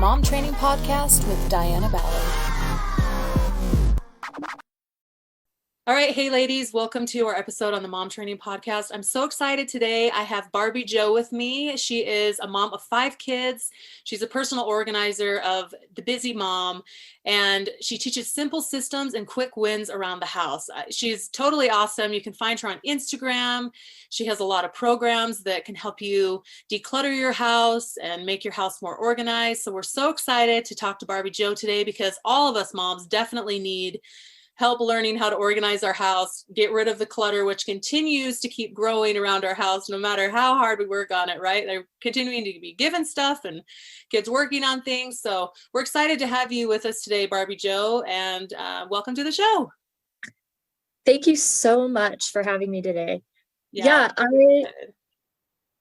Mom Training Podcast with Diana Ballard. All right, hey ladies, welcome to our episode on the Mom Training Podcast. I'm so excited today. I have Barbie Jo with me. She is a mom of 5 kids. She's a personal organizer of the busy mom, and she teaches simple systems and quick wins around the house. She's totally awesome. You can find her on Instagram. She has a lot of programs that can help you declutter your house and make your house more organized. So we're so excited to talk to Barbie Jo today because all of us moms definitely need help learning how to organize our house, get rid of the clutter, which continues to keep growing around our house, no matter how hard we work on it, right? They're continuing to be given stuff and kids working on things. So we're excited to have you with us today, Barbie Jo, and welcome to the show. Thank you so much for having me today. I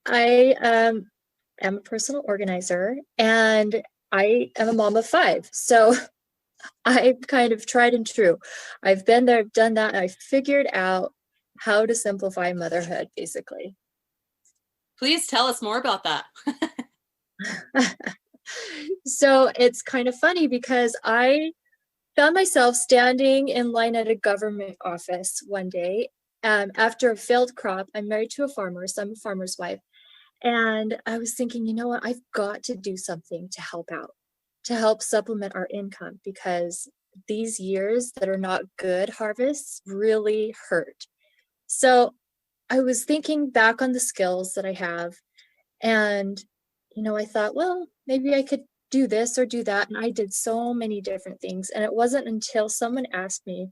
am a personal organizer and I am a mom of 5. So I've kind of tried and true. I've been there, I've done that, and I figured out how to simplify motherhood, basically. Please tell us more about that. So it's kind of funny because I found myself standing in line at a government office one day after a failed crop. I'm married to a farmer, so I'm a farmer's wife. And I was thinking, you know what, I've got to do something to help out, to help supplement our income, because these years that are not good harvests really hurt. So I was thinking back on the skills that I have, and I thought, well, maybe I could do this or do that. And I did so many different things. And it wasn't until someone asked me,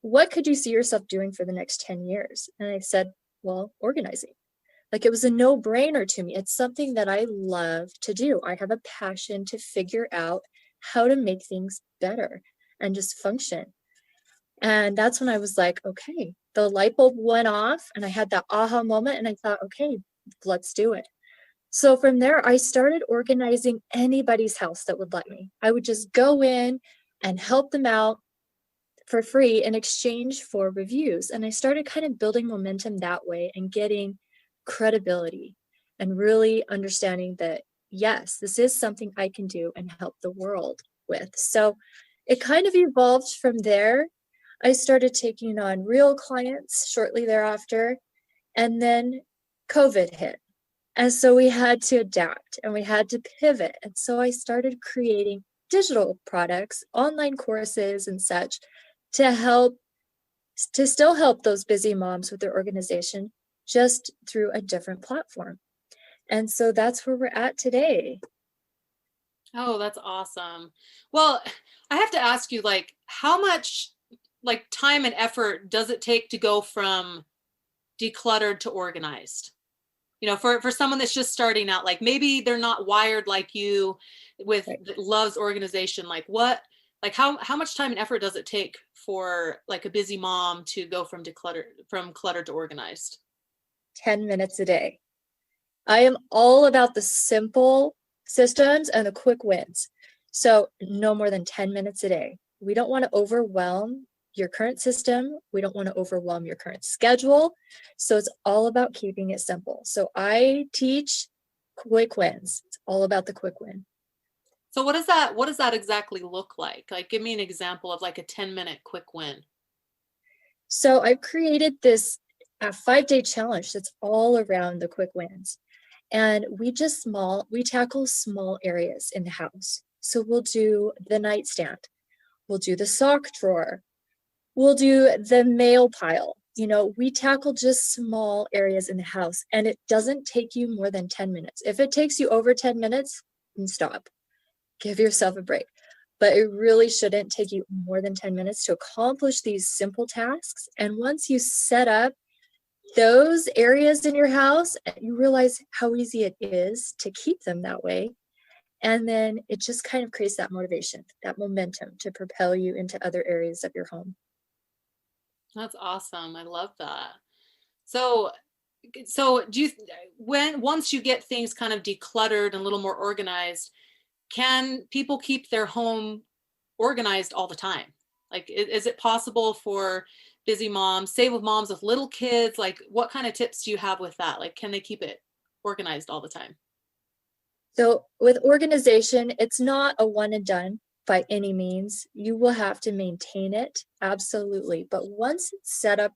what could you see yourself doing for the next 10 years? And I said, well, organizing. Like, it was a no-brainer to me. It's something that I love to do. I have a passion to figure out how to make things better and just function. And that's when I was like, okay, the light bulb went off and I had that aha moment and I thought, okay, let's do it. So from there, I started organizing anybody's house that would let me. I would just go in and help them out for free in exchange for reviews. And I started kind of building momentum that way and getting credibility and really understanding that, yes, this is something I can do and help the world with. So it kind of evolved from there. I started taking on real clients shortly thereafter, and then COVID hit. And so we had to adapt and we had to pivot. And so I started creating digital products, online courses and such to still help those busy moms with their organization, just through a different platform. And so that's where we're at today. Oh, that's awesome. Well, I have to ask you, how much time and effort does it take to go from decluttered to organized? For someone that's just starting out, maybe they're not wired like you with loves organization. How much time and effort does it take for a busy mom to go from cluttered to organized? 10 minutes a day. I am all about the simple systems and the quick wins. So no more than 10 minutes a day. We don't want to overwhelm your current system. We don't want to overwhelm your current schedule. So it's all about keeping it simple. So I teach quick wins. It's all about the quick win. So what does that exactly look like? Give me an example of a 10-minute quick win. So I've created this 5-day challenge that's all around the quick wins. And we tackle small areas in the house. So we'll do the nightstand. We'll do the sock drawer. We'll do the mail pile. We tackle just small areas in the house, and it doesn't take you more than 10 minutes. If it takes you over 10 minutes, then stop. Give yourself a break. But it really shouldn't take you more than 10 minutes to accomplish these simple tasks. And once you set up those areas in your house, you realize how easy it is to keep them that way. And then it just kind of creates that motivation, that momentum to propel you into other areas of your home. That's awesome. I love that. So once you get things kind of decluttered and a little more organized, can people keep their home organized all the time? Is it possible for busy moms, say with moms with little kids, what kind of tips do you have with that? Can they keep it organized all the time? So with organization, it's not a one and done by any means. You will have to maintain it, absolutely. But once it's set up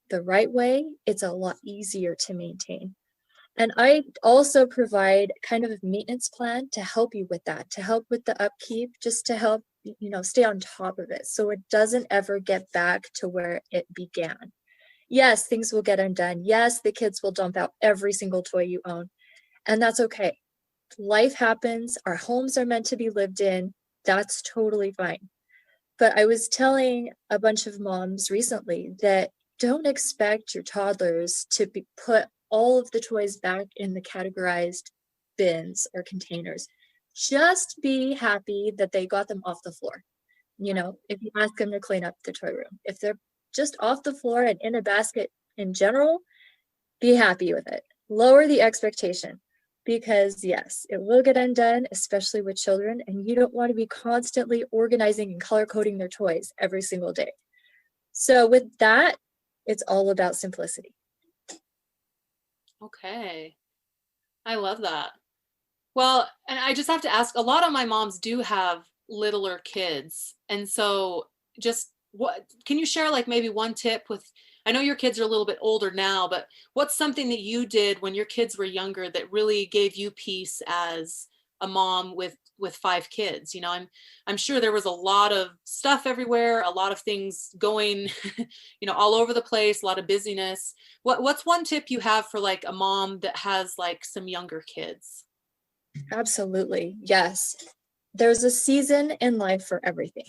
the right way, it's a lot easier to maintain. And I also provide kind of a maintenance plan to help you with that, to help with the upkeep, just to help, stay on top of it so it doesn't ever get back to where it began. Yes, things will get undone. Yes, the kids will dump out every single toy you own, and that's okay. Life happens. Our homes are meant to be lived in. That's totally fine. But I was telling a bunch of moms recently that don't expect your toddlers to put all of the toys back in the categorized bins or containers. Just be happy that they got them off the floor. If you ask them to clean up the toy room, if they're just off the floor and in a basket in general, be happy with it. Lower the expectation because, yes, it will get undone, especially with children, and you don't want to be constantly organizing and color coding their toys every single day. So, with that, it's all about simplicity. Okay. I love that. Well, and I just have to ask, a lot of my moms do have littler kids. And so just what can you share like maybe one tip with I know your kids are a little bit older now, but what's something that you did when your kids were younger that really gave you peace as a mom with five kids? I'm sure there was a lot of stuff everywhere, a lot of things going, all over the place, a lot of busyness. What's one tip you have for like a mom that has like some younger kids? Absolutely. Yes. There's a season in life for everything.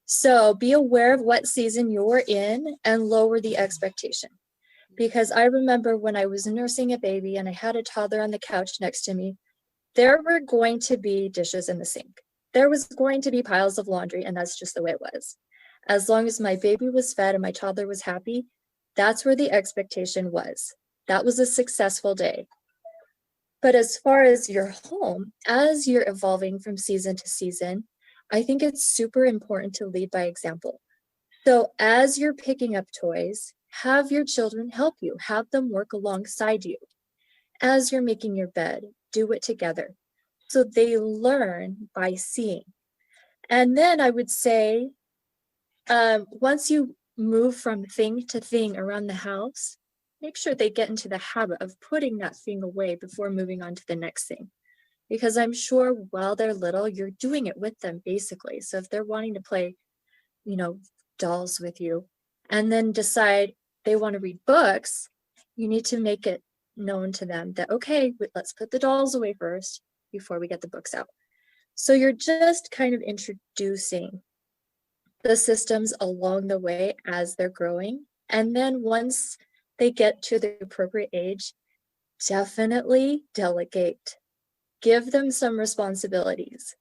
So be aware of what season you're in and lower the expectation. Because I remember when I was nursing a baby and I had a toddler on the couch next to me, there were going to be dishes in the sink. There was going to be piles of laundry, and that's just the way it was. As long as my baby was fed and my toddler was happy, that's where the expectation was. That was a successful day. But as far as your home, as you're evolving from season to season, I think it's super important to lead by example. So as you're picking up toys, have your children help you, have them work alongside you. As you're making your bed, do it together. So they learn by seeing. And then I would say, once you move from thing to thing around the house, make sure they get into the habit of putting that thing away before moving on to the next thing. Because I'm sure while they're little, you're doing it with them basically. So if they're wanting to play, you know, dolls with you and then decide they want to read books, you need to make it known to them that, okay, let's put the dolls away first before we get the books out. So you're just kind of introducing the systems along the way as they're growing. And then once they get to the appropriate age, definitely delegate. Give them some responsibilities.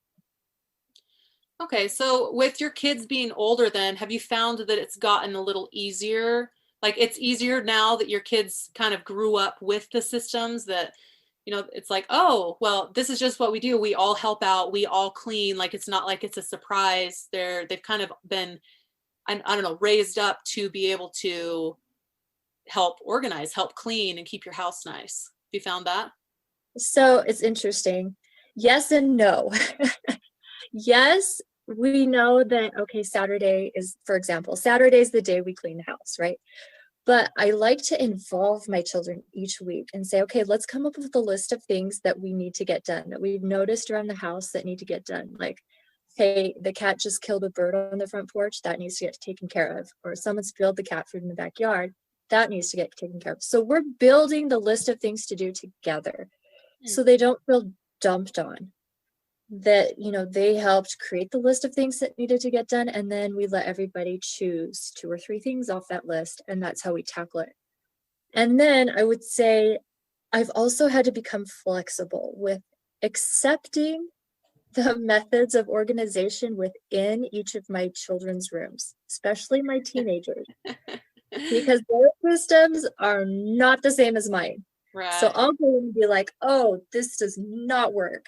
Okay, so with your kids being older, then have you found that it's gotten a little easier? Like it's easier now that your kids kind of grew up with the systems that, it's like, oh, well, this is just what we do. We all help out, we all clean. Like it's not like it's a surprise. They've kind of been, I don't know, raised up to be able to help organize, help clean, and keep your house nice. Have you found that? So it's interesting. Yes and no. Yes, we know that, okay, Saturday is, for example, Saturday is the day we clean the house, right? But I like to involve my children each week and say, okay, let's come up with a list of things that we need to get done, that we've noticed around the house that need to get done. Like, hey, the cat just killed a bird on the front porch, that needs to get taken care of. Or someone spilled the cat food in the backyard, that needs to get taken care of. So we're building the list of things to do together Hmm. so they don't feel dumped on. That, they helped create the list of things that needed to get done, and then we let everybody choose two or three things off that list, and that's how we tackle it. And then I would say I've also had to become flexible with accepting the methods of organization within each of my children's rooms, especially my teenagers, because their systems are not the same as mine. So Right. I'll go and be like, oh, this does not work,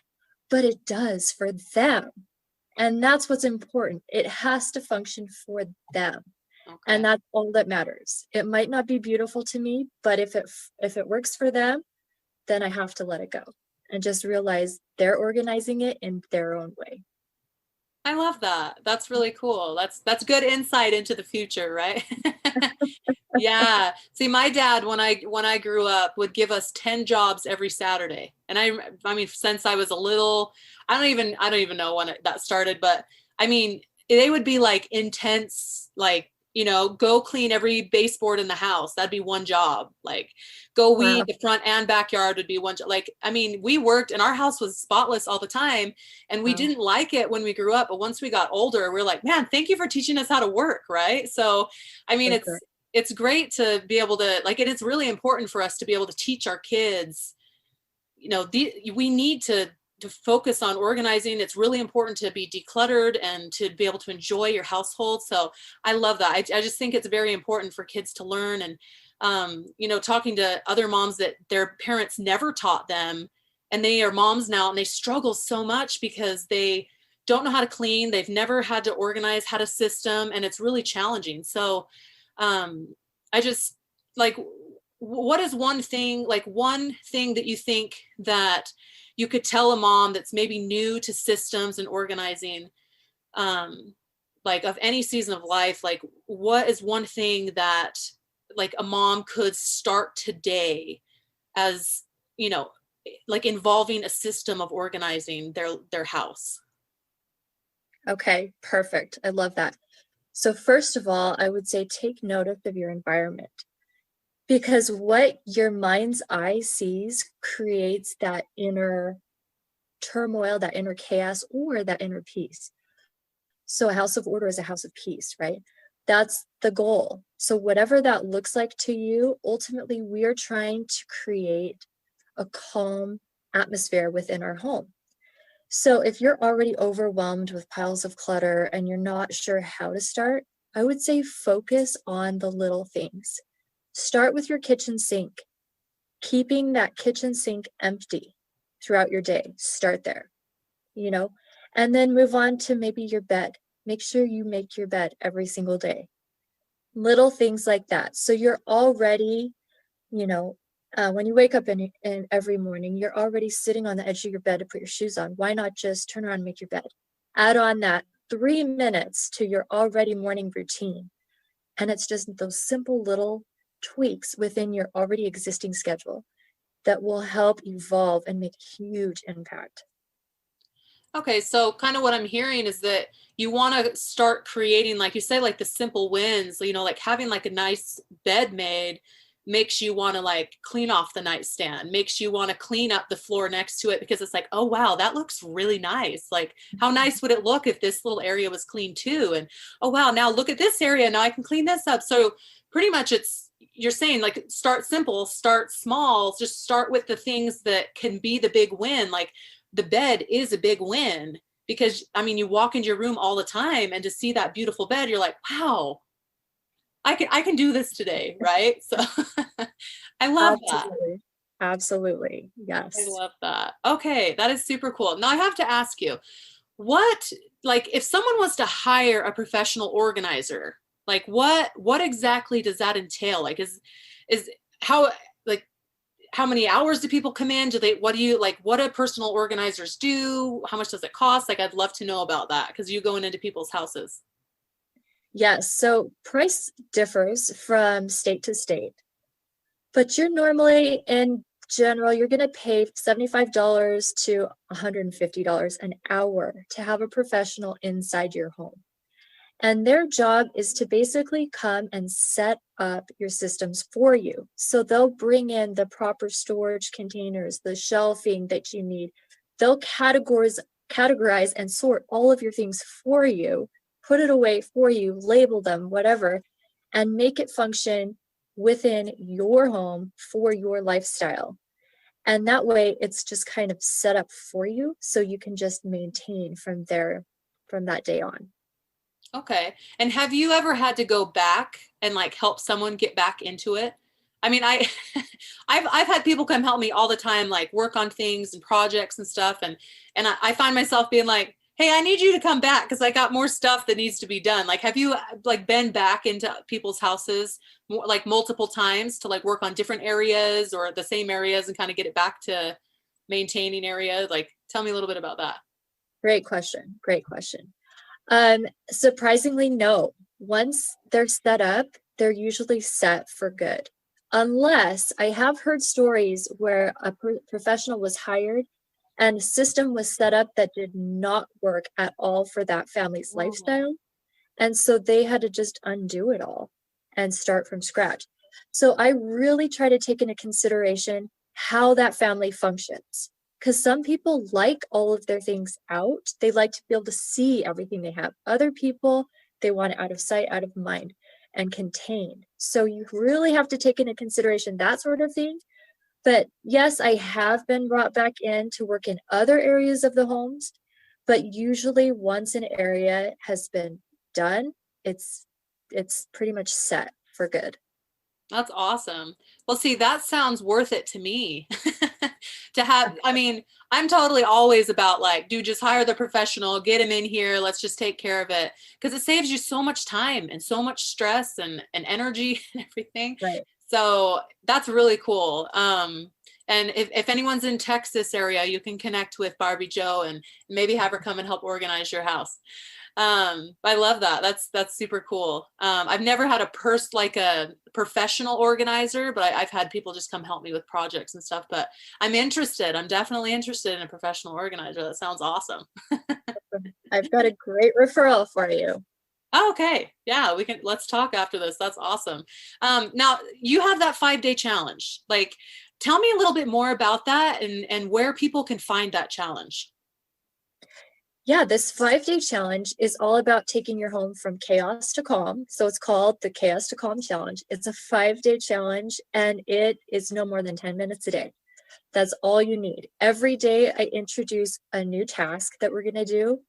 but it does for them. And that's what's important. It has to function for them. Okay. And that's all that matters. It might not be beautiful to me, but if it works for them, then I have to let it go. and just realize they're organizing it in their own way. I love that. That's really cool. That's good insight into the future, right? Yeah. See, my dad, when I grew up, would give us 10 jobs every Saturday. And I mean, since I was a little, I don't even know when that started, but I mean, they would be like intense, like, go clean every baseboard in the house. That'd be one job. Like, go weed Wow. the front and backyard would be one job. Like, I mean, we worked and our house was spotless all the time. And we Wow. didn't like it when we grew up. But once we got older, we're like, man, thank you for teaching us how to work. Right. So, I mean, For sure. it's great to be able to, like, it is really important for us to be able to teach our kids, we need to focus on organizing. It's really important to be decluttered and to be able to enjoy your household. So I love that. I just think it's very important for kids to learn. And talking to other moms that their parents never taught them, and they are moms now and they struggle so much because they don't know how to clean. They've never had to organize, had a system, and it's really challenging. So I just, like, what is one thing that you think that you could tell a mom that's maybe new to systems and organizing, like, of any season of life? Like, what is one thing that, like, a mom could start today as, like, involving a system of organizing their house? Okay, perfect. I love that. So first of all, I would say take notice of your environment, because what your mind's eye sees creates that inner turmoil, that inner chaos, or that inner peace. So a house of order is a house of peace, right? That's the goal. So whatever that looks like to you, ultimately we are trying to create a calm atmosphere within our home. So if you're already overwhelmed with piles of clutter and you're not sure how to start, I would say focus on the little things. Start with your kitchen sink, keeping that kitchen sink empty throughout your day. Start there, you know, and then move on to maybe your bed. Make sure you make your bed every single day. Little things like that. So you're already, you know, when you wake up in every morning, you're already sitting on the edge of your bed to put your shoes on. Why not just turn around and make your bed? Add on that 3 minutes to your already morning routine. And it's just those simple little tweaks within your already existing schedule that will help evolve and make a huge impact. Okay, so kind of what I'm hearing is that you want to start creating, like you say, like the simple wins, like having like a nice bed made makes you want to like clean off the nightstand, makes you want to clean up the floor next to it, because it's like, oh wow, that looks really nice. Like, how nice would it look if this little area was clean too? And oh wow, now look at this area, now I can clean this up. So pretty much you're saying, like, start simple, start small, just start with the things that can be the big win. Like, the bed is a big win, because I mean, you walk into your room all the time and to see that beautiful bed, you're like, wow, I can do this today, right? So I love that. Absolutely. Absolutely. I Yes. love that. Okay, that is super cool. Now I have to ask you, what, like, if someone was to hire a professional organizer, like, what exactly does that entail? Like, is how, like, how many hours do people come in? What do personal organizers do? How much does it cost? Like, I'd love to know about that, because you going into people's houses. Yes. So price differs from state to state, but you're normally in general, you're going to pay $75 to $150 an hour to have a professional inside your home. And their job is to basically come and set up your systems for you. So they'll bring in the proper storage containers, the shelving that you need. They'll categorize and sort all of your things for you, put it away for you, label them, whatever, and make it function within your home for your lifestyle. And that way it's just kind of set up for you so you can just maintain from there, from that day on. Okay. And have you ever had to go back and like help someone get back into it? I mean, I've had people come help me all the time, like work on things and projects and stuff, and I find myself being like, hey, I need you to come back because I got more stuff that needs to be done. Like, have you like been back into people's houses like multiple times to like work on different areas or the same areas and kind of get it back to maintaining area? Like, tell me a little bit about that. Great question. Great question. Surprisingly, no. Once they're set up, they're usually set for good. Unless I have heard stories where a professional was hired and a system was set up that did not work at all for that family's Oh, lifestyle. And so they had to just undo it all and start from scratch. So I really try to take into consideration how that family functions. Because some people like all of their things out. They like to be able to see everything they have. Other people, they want it out of sight, out of mind, and contained. So you really have to take into consideration that sort of thing. But yes, I have been brought back in to work in other areas of the homes, but usually once an area has been done, it's it's pretty much set for good. that's awesome. Well, see, that sounds worth it to me. To have, I mean, I'm totally always about like, dude, just hire the professional, get him in here, let's just take care of it. Because it saves you so much time and so much stress and energy and everything. Right. So that's really cool. And if anyone's in Texas area, you can connect with Barbie Jo and maybe have her come and help organize your house. I love that. That's super cool. I've never had like a professional organizer, but I've had people just come help me with projects and stuff. But I'm interested. I'm definitely interested in a professional organizer. That sounds awesome. I've got a great referral for you. Oh, okay. Yeah, let's talk after this. That's awesome. Now you have that 5-day challenge. Like, tell me a little bit more about that and where people can find that challenge. Yeah, this 5-day challenge is all about taking your home from chaos to calm. So it's called the Chaos to Calm Challenge. It's a 5-day challenge and it is no more than 10 minutes a day. That's all you need. Every day I introduce a new task that we're going to do,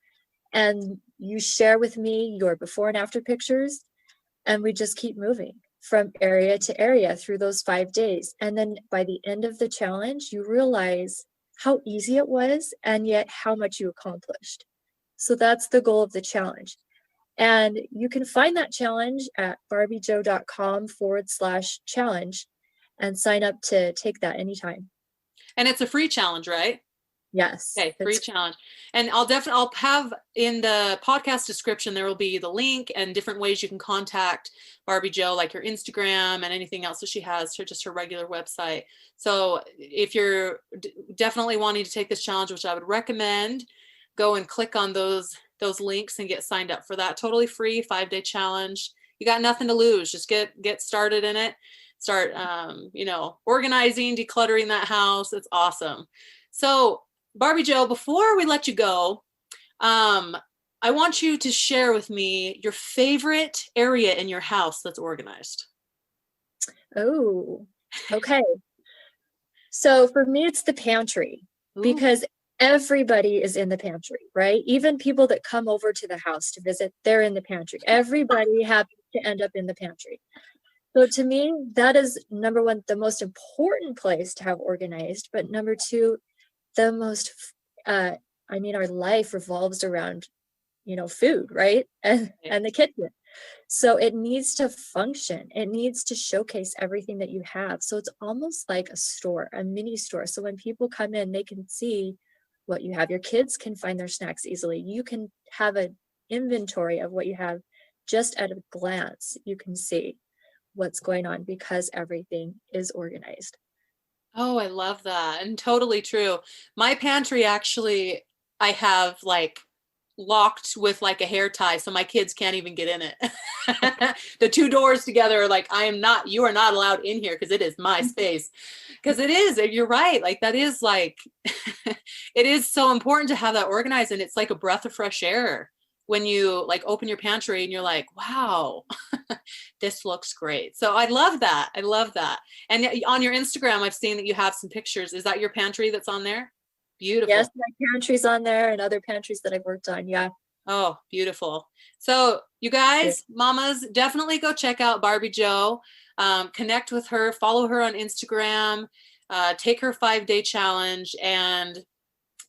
and you share with me your before and after pictures, and we just keep moving from area to area through those 5 days. And then by the end of the challenge, you realize how easy it was and yet how much you accomplished. So that's the goal of the challenge. And you can find that challenge at barbiejo.com/challenge and sign up to take that anytime. And it's a free challenge, right? Yes, Okay, free it's challenge. And I'll have in the podcast description, there will be the link and different ways you can contact Barbie Jo, like her Instagram and anything else that she has, just her regular website. So if you're definitely wanting to take this challenge, which I would recommend, go and click on those links and get signed up for that. Totally free 5-day challenge. You got nothing to lose. Just get started in it. Start organizing, decluttering that house. It's awesome. So Barbie Jo, before we let you go, I want you to share with me your favorite area in your house that's organized. oh, okay. So for me, it's the pantry Ooh, because everybody is in the pantry, right? Even people that come over to the house to visit, they're in the pantry. Everybody happens to end up in the pantry. So to me, that is number one, the most important place to have organized. But number two, the most, our life revolves around, food, right? And the kitchen. So it needs to function. It needs to showcase everything that you have. So it's almost like a store, a mini store. So when people come in, they can see what you have. Your kids can find their snacks easily. You can have an inventory of what you have just at a glance. You can see what's going on because everything is organized. oh, I love that. And totally true. My pantry actually, I have like locked with like a hair tie, so my kids can't even get in it. The two doors together are like, you are not allowed in here because it is my space. Because it is, you're right. Like that is like, it is so important to have that organized. And it's like a breath of fresh air when you like open your pantry and you're like, wow, this looks great. So I love that. I love that. And on your Instagram, I've seen that you have some pictures. Is that your pantry that's on there? Yes, Beautiful. my pantry's on there and other pantries that I've worked on. Yeah. Oh, beautiful. So you Yeah. guys, mamas, definitely go check out Barbie Jo. Connect with her, follow her on Instagram, take her 5-day challenge, and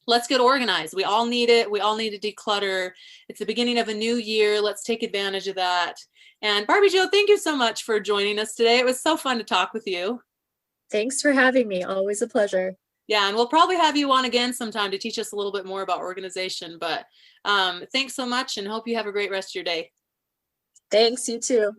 let's get organized. We all need it. We all need to declutter. It's the beginning of a new year. Let's take advantage of that. And Barbie Jo, thank you so much for joining us today. It was so fun to talk with you. Thanks for having me. Always a pleasure. Yeah, and we'll probably have you on again sometime to teach us a little bit more about organization. But thanks so much and hope you have a great rest of your day. Thanks, you too.